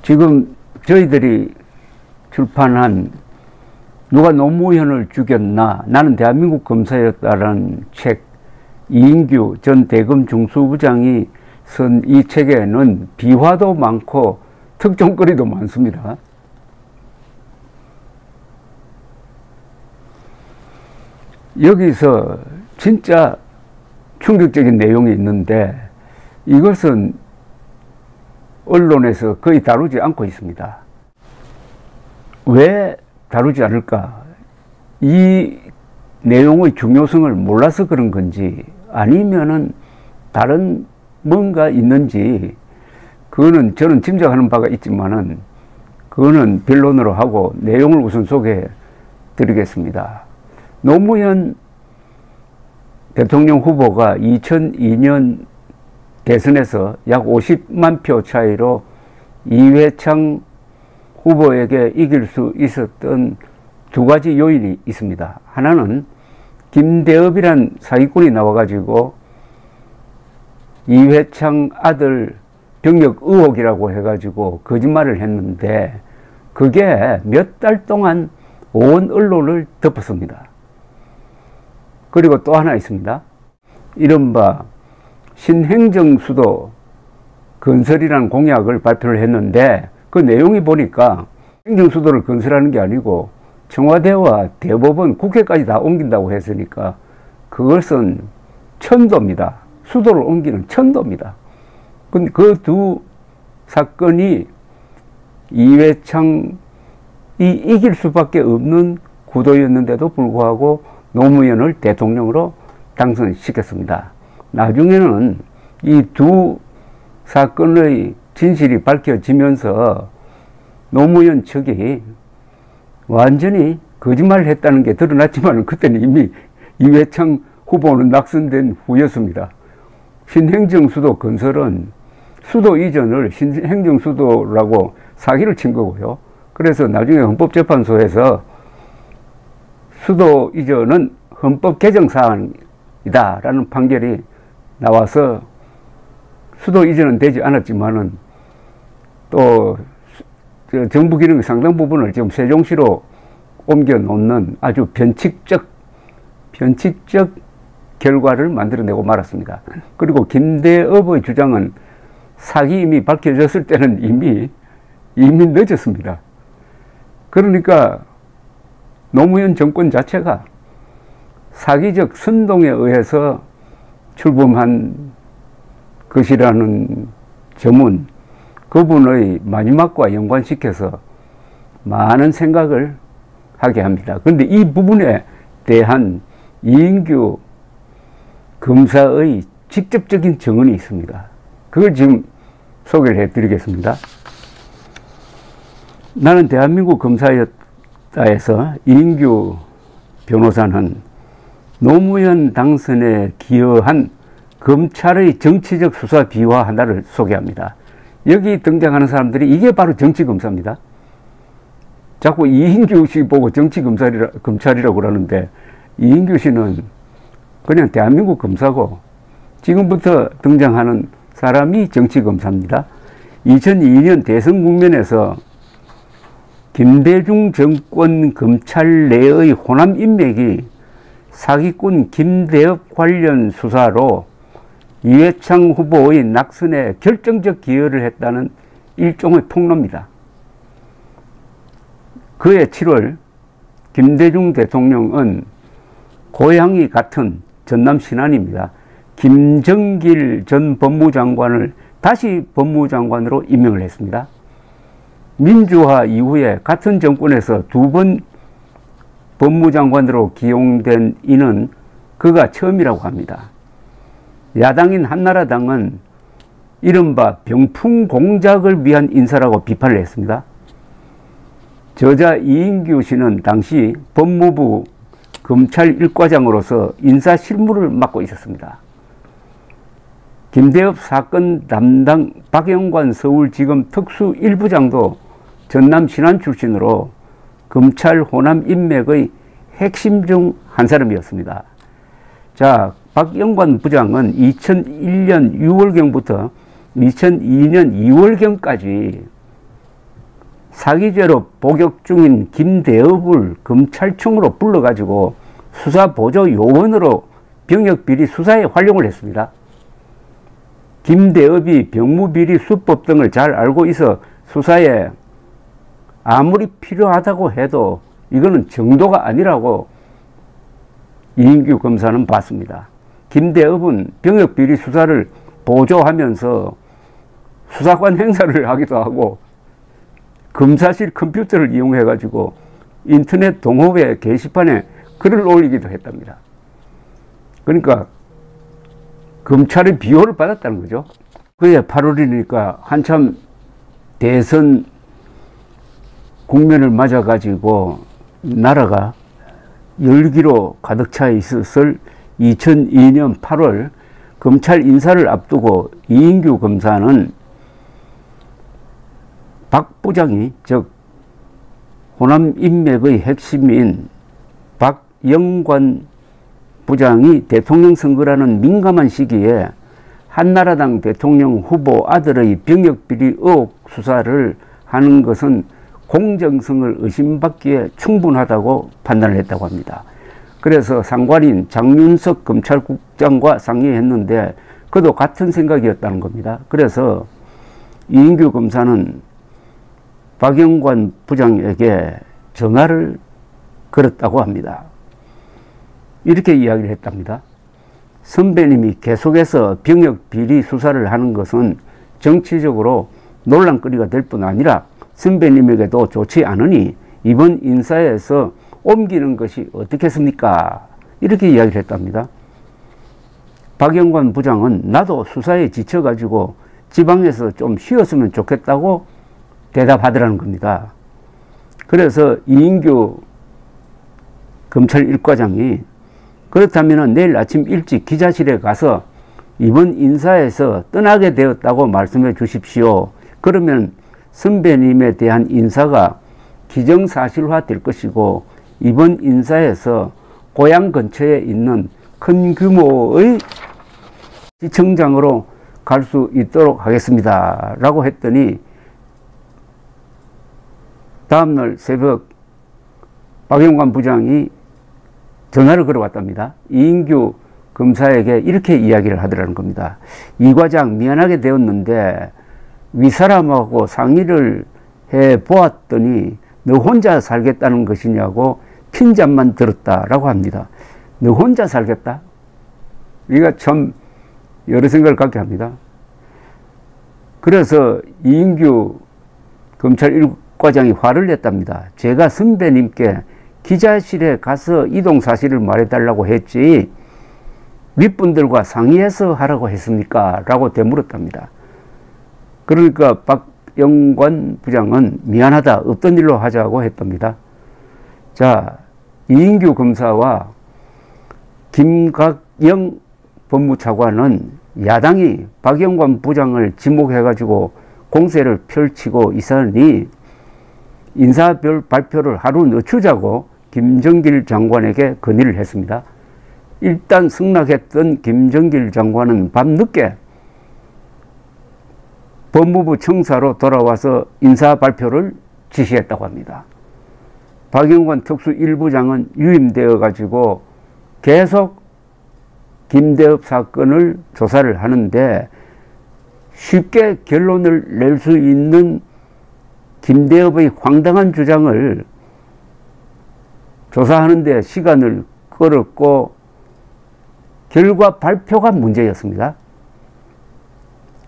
지금 저희들이 출판한 누가 노무현을 죽였나 나는 대한민국 검사였다라는 책, 이인규 전 대검 중수부장이 쓴 이 책에는 비화도 많고 특종거리도 많습니다. 여기서 진짜 충격적인 내용이 있는데 이것은 언론에서 거의 다루지 않고 있습니다. 왜 다루지 않을까? 이 내용의 중요성을 몰라서 그런 건지 아니면은 다른 뭔가 있는지 그거는 저는 짐작하는 바가 있지만은 그거는 변론으로 하고 내용을 우선 소개해 드리겠습니다. 노무현 대통령 후보가 2002년 대선에서 약 50만 표 차이로 이회창 후보에게 이길 수 있었던 두 가지 요인이 있습니다. 하나는 김대엽이란 사기꾼이 나와가지고 이회창 아들 병역 의혹이라고 해가지고 거짓말을 했는데 그게 몇 달 동안 온 언론을 덮었습니다. 그리고 또 하나 있습니다. 이른바 신행정수도 건설이라는 공약을 발표를 했는데 그 내용이 보니까 행정수도를 건설하는 게 아니고 청와대와 대법원, 국회까지 다 옮긴다고 했으니까 그것은 천도입니다. 수도를 옮기는 천도입니다. 근데 그 두 사건이 이회창이 이길 수밖에 없는 구도였는데도 불구하고 노무현을 대통령으로 당선시켰습니다. 나중에는 이 두 사건의 진실이 밝혀지면서 노무현 측이 완전히 거짓말을 했다는 게 드러났지만 그때는 이미 이회창 후보는 낙선된 후였습니다. 신행정수도 건설은 수도 이전을 신행정수도라고 사기를 친 거고요. 그래서 나중에 헌법재판소에서 수도 이전은 헌법 개정 사안이다 라는 판결이 나와서 수도 이전은 되지 않았지만은 또 정부 기능의 상당 부분을 지금 세종시로 옮겨 놓는 아주 변칙적 결과를 만들어내고 말았습니다. 그리고 김대엽의 주장은 사기 이미 밝혀졌을 때는 이미 늦었습니다. 그러니까 노무현 정권 자체가 사기적 선동에 의해서 출범한 것이라는 점은 그분의 마지막과 연관시켜서 많은 생각을 하게 합니다. 그런데 이 부분에 대한 이인규 검사의 직접적인 증언이 있습니다. 그걸 지금 소개를 해드리겠습니다. 나는 대한민국 검사였다에서 이인규 변호사는 노무현 당선에 기여한 검찰의 정치적 수사 비화 하나를 소개합니다. 여기 등장하는 사람들이 이게 바로 정치검사입니다. 자꾸 이인규 씨 보고 검찰이라고 그러는데 이인규 씨는 그냥 대한민국 검사고 지금부터 등장하는 사람이 정치검사입니다. 2002년 대선 국면에서 김대중 정권 검찰 내의 호남 인맥이 사기꾼 김대엽 관련 수사로 이회창 후보의 낙선에 결정적 기여를 했다는 일종의 폭로입니다. 그해 7월 김대중 대통령은 고향이 같은 전남 신안입니다. 김정길 전 법무장관을 다시 법무장관으로 임명을 했습니다. 민주화 이후에 같은 정권에서 두 번 법무장관으로 기용된 이는 그가 처음이라고 합니다. 야당인 한나라당은 이른바 병풍 공작을 위한 인사라고 비판을 했습니다. 저자 이인규 씨는 당시 법무부 검찰 1과장으로서 인사 실무를 맡고 있었습니다. 김대엽 사건 담당 박영관 서울지검 특수 1부장도 전남 신안 출신으로 검찰 호남 인맥의 핵심 중 한 사람이었습니다. 자, 박영관 부장은 2001년 6월경부터 2002년 2월경까지 사기죄로 복역 중인 김대업을 검찰청으로 불러가지고 수사보조요원으로 병역비리 수사에 활용을 했습니다. 김대업이 병무비리 수법 등을 잘 알고 있어 수사에 아무리 필요하다고 해도 이거는 정도가 아니라고 이인규 검사는 봤습니다. 김대업은 병역비리 수사를 보조하면서 수사관 행사를 하기도 하고 검사실 컴퓨터를 이용해 가지고 인터넷 동호회 게시판에 글을 올리기도 했답니다. 그러니까 검찰의 비호를 받았다는 거죠. 그해 8월이니까 한참 대선 국면을 맞아 가지고 나라가 열기로 가득 차 있었을 2002년 8월 검찰 인사를 앞두고 이인규 검사는 박 부장이, 즉 호남 인맥의 핵심인 박영관 부장이 대통령 선거라는 민감한 시기에 한나라당 대통령 후보 아들의 병역비리 의혹 수사를 하는 것은 공정성을 의심받기에 충분하다고 판단을 했다고 합니다. 그래서 상관인 장윤석 검찰국장과 상의했는데 그도 같은 생각이었다는 겁니다. 그래서 이인규 검사는 박영관 부장에게 전화를 걸었다고 합니다. 이렇게 이야기를 했답니다. 선배님이 계속해서 병역 비리 수사를 하는 것은 정치적으로 논란거리가 될 뿐 아니라 선배님에게도 좋지 않으니 이번 인사에서 옮기는 것이 어떻겠습니까? 이렇게 이야기를 했답니다. 박영관 부장은 나도 수사에 지쳐가지고 지방에서 좀 쉬었으면 좋겠다고 대답하더라는 겁니다. 그래서 이인규 검찰 1과장이 그렇다면 내일 아침 일찍 기자실에 가서 이번 인사에서 떠나게 되었다고 말씀해 주십시오. 그러면 선배님에 대한 인사가 기정사실화 될 것이고 이번 인사에서 고향 근처에 있는 큰 규모의 시청장으로 갈 수 있도록 하겠습니다. 라고 했더니 다음날 새벽 박영관 부장이 전화를 걸어왔답니다. 이인규 검사에게 이렇게 이야기를 하더라는 겁니다. 이 과장 미안하게 되었는데 윗사람하고 상의를 해 보았더니 너 혼자 살겠다는 것이냐고 핀잔만 들었다라고 합니다. 너 혼자 살겠다? 이가 참 여러 생각을 갖게 합니다. 그래서 이인규 검찰 1과장이 화를 냈답니다. 제가 선배님께 기자실에 가서 이동 사실을 말해달라고 했지 윗분들과 상의해서 하라고 했습니까? 라고 되물었답니다. 그러니까 박영관 부장은 미안하다, 없던 일로 하자고 했답니다. 자, 이인규 검사와 김각영 법무차관은 야당이 박영관 부장을 지목해가지고 공세를 펼치고 있으니 인사별 발표를 하루 늦추자고 김정길 장관에게 건의를 했습니다. 일단 승낙했던 김정길 장관은 밤늦게 법무부 청사로 돌아와서 인사 발표를 지시했다고 합니다. 박영관 특수 1부장은 유임되어 가지고 계속 김대업 사건을 조사를 하는데 쉽게 결론을 낼 수 있는 김대업의 황당한 주장을 조사하는 데 시간을 끌었고 결과 발표가 문제였습니다.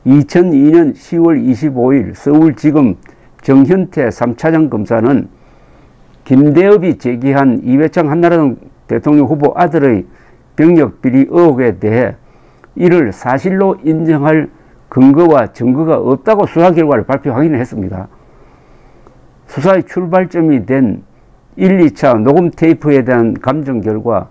2002년 10월 25일 서울지검 정현태 3차장 검사는 김대업이 제기한 이회창 한나라당 대통령 후보 아들의 병역비리 의혹에 대해 이를 사실로 인정할 근거와 증거가 없다고 수사 결과를 발표하기는 했습니다. 수사의 출발점이 된 1, 2차 녹음 테이프에 대한 감정 결과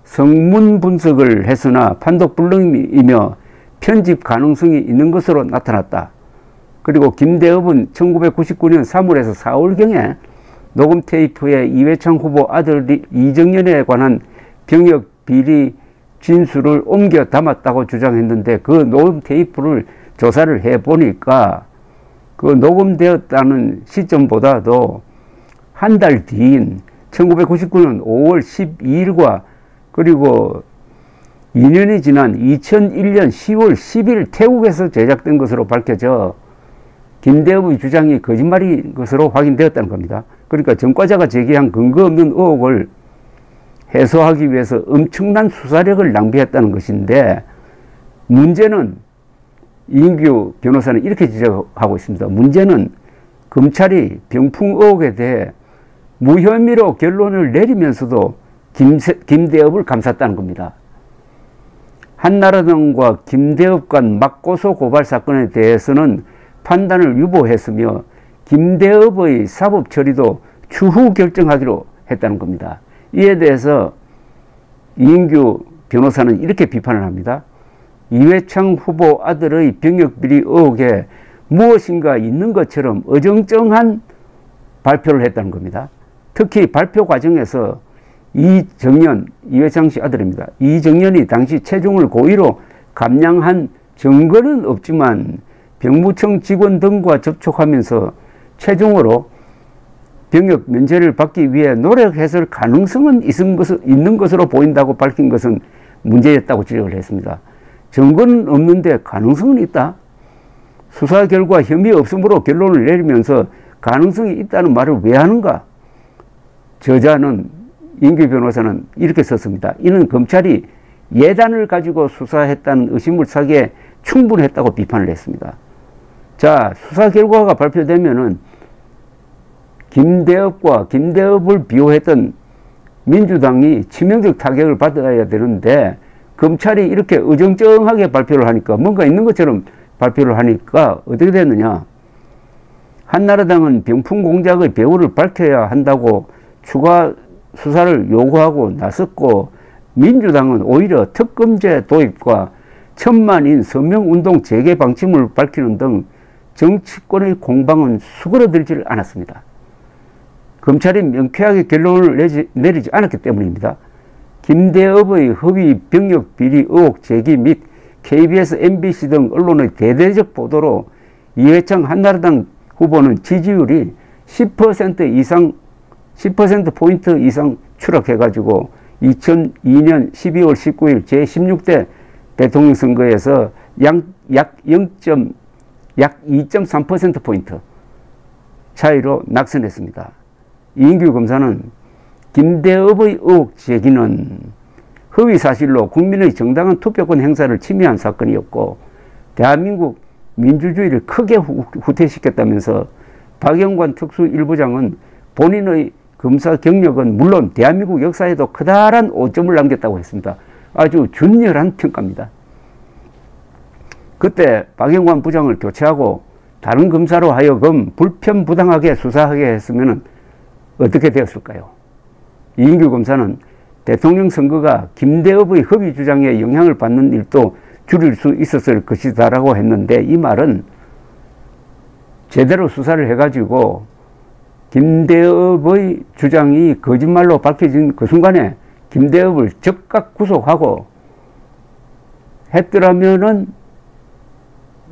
성문 분석을 했으나 판독불능이며 편집 가능성이 있는 것으로 나타났다. 그리고 김대업은 1999년 3월에서 4월경에 녹음 테이프에 이회창 후보 아들 이정연에 관한 병역 비리 진술을 옮겨 담았다고 주장했는데 그 녹음 테이프를 조사를 해보니까 그 녹음되었다는 시점보다도 한 달 뒤인 1999년 5월 12일과 그리고 2년이 지난 2001년 10월 10일 태국에서 제작된 것으로 밝혀져 김대엽의 주장이 거짓말인 것으로 확인되었다는 겁니다. 그러니까 전과자가 제기한 근거 없는 의혹을 해소하기 위해서 엄청난 수사력을 낭비했다는 것인데, 문제는 이인규 변호사는 이렇게 지적하고 있습니다. 문제는 검찰이 병풍 의혹에 대해 무혐의로 결론을 내리면서도 김대엽을 감쌌다는 겁니다. 한나라당과 김대엽 간 맞고소 고발 사건에 대해서는 판단을 유보했으며 김대엽의 사법 처리도 추후 결정하기로 했다는 겁니다. 이에 대해서 이인규 변호사는 이렇게 비판을 합니다. 이회창 후보 아들의 병역비리 의혹에 무엇인가 있는 것처럼 어정쩡한 발표를 했다는 겁니다. 특히 발표 과정에서 이회창 씨 아들입니다. 이정연이 당시 체중을 고의로 감량한 증거는 없지만 병무청 직원 등과 접촉하면서 최종으로 병역 면제를 받기 위해 노력했을 가능성은 있는 것으로 보인다고 밝힌 것은 문제였다고 지적을 했습니다. 증거는 없는데 가능성은 있다? 수사 결과 혐의 없음으로 결론을 내리면서 가능성이 있다는 말을 왜 하는가? 저자는 이인규 변호사는 이렇게 썼습니다. 이는 검찰이 예단을 가지고 수사했다는 의심을 사기에 충분했다고 비판을 했습니다. 자, 수사 결과가 발표되면은 김대엽과 김대엽을 비호했던 민주당이 치명적 타격을 받아야 되는데, 검찰이 이렇게 어정쩡하게 발표를 하니까, 뭔가 있는 것처럼 발표를 하니까 어떻게 됐느냐. 한나라당은 병풍 공작의 배후를 밝혀야 한다고 추가 수사를 요구하고 나섰고, 민주당은 오히려 특검제 도입과 천만인 서명운동 재개 방침을 밝히는 등 정치권의 공방은 수그러들지를 않았습니다. 검찰이 명쾌하게 결론을 내리지 않았기 때문입니다. 김대엽의 허위 병역 비리 의혹 제기 및 KBS, MBC 등 언론의 대대적 보도로 이회창 한나라당 후보는 지지율이 10%포인트 이상 추락해가지고 2002년 12월 19일 제16대 대통령 선거에서 약 2.3%포인트 차이로 낙선했습니다. 이인규 검사는 김대엽의 의혹 제기는 허위 사실로 국민의 정당한 투표권 행사를 침해한 사건이었고, 대한민국 민주주의를 크게 후퇴시켰다면서 박영관 특수일부장은 본인의 검사 경력은 물론 대한민국 역사에도 커다란 오점을 남겼다고 했습니다. 아주 준열한 평가입니다. 그때 박영관 부장을 교체하고 다른 검사로 하여금 불편부당하게 수사하게 했으면 어떻게 되었을까요? 이인규 검사는 대통령 선거가 김대엽의 허위 주장에 영향을 받는 일도 줄일 수 있었을 것이다 라고 했는데, 이 말은 제대로 수사를 해가지고 김대엽의 주장이 거짓말로 밝혀진 그 순간에 김대엽을 즉각 구속하고 했더라면은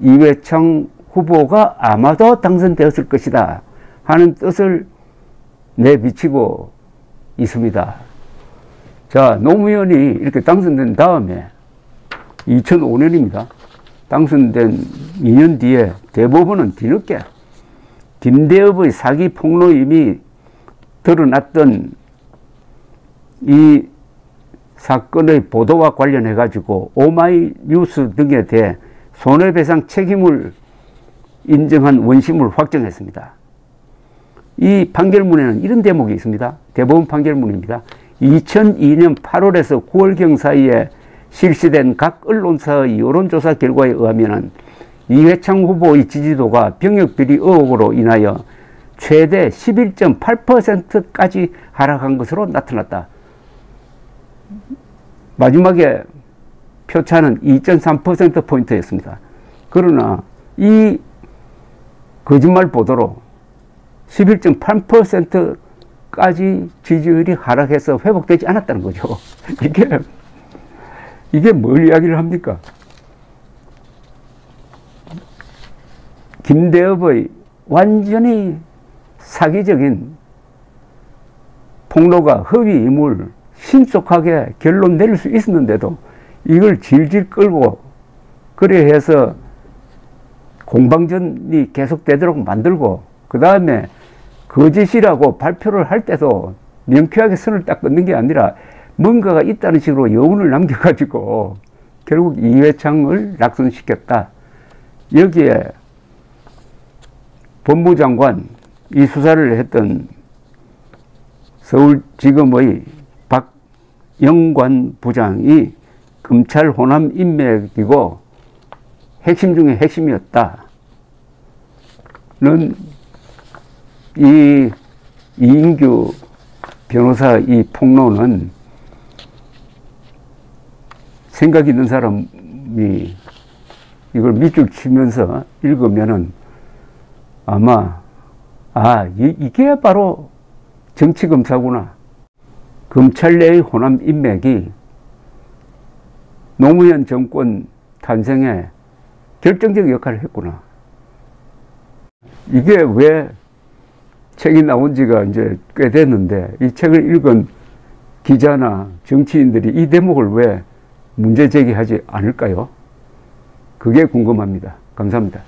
이회창 후보가 아마도 당선되었을 것이다 하는 뜻을 내비치고 있습니다. 자, 노무현이 이렇게 당선된 다음에 2005년입니다. 당선된 2년 뒤에 대법원은 뒤늦게 김대엽의 사기 폭로임이 드러났던 이 사건의 보도와 관련해 가지고 오마이뉴스 등에 대해 손해배상 책임을 인정한 원심을 확정했습니다. 이 판결문에는 이런 대목이 있습니다. 대법원 판결문입니다. 2002년 8월에서 9월경 사이에 실시된 각 언론사의 여론조사 결과에 의하면 이회창 후보의 지지도가 병역비리 의혹으로 인하여 최대 11.8%까지 하락한 것으로 나타났다. 마지막에 표차는 2.3%포인트였습니다. 그러나 이 거짓말 보도로 11.8%까지 지지율이 하락해서 회복되지 않았다는 거죠. 이게 뭘 이야기를 합니까? 김대엽의 완전히 사기적인 폭로가 허위 인물 신속하게 결론 내릴 수 있었는데도 이걸 질질 끌고 그래 해서 공방전이 계속되도록 만들고 그 다음에 거짓이라고 발표를 할 때도 명쾌하게 선을 딱 끊는 게 아니라 뭔가가 있다는 식으로 여운을 남겨가지고 결국 이회창을 낙선시켰다. 여기에 법무장관 이 수사를 했던 서울지검의 박영관 부장이 검찰 호남 인맥이고 핵심 중에 핵심이었다는 이 이인규 변호사 이 폭로는 생각 있는 사람이 이걸 밑줄 치면서 읽으면은 아마 이게 바로 정치검사구나. 검찰 내의 호남 인맥이 노무현 정권 탄생에 결정적 역할을 했구나. 이게 왜 책이 나온 지가 이제 꽤 됐는데 이 책을 읽은 기자나 정치인들이 이 대목을 왜 문제 제기하지 않을까요? 그게 궁금합니다. 감사합니다.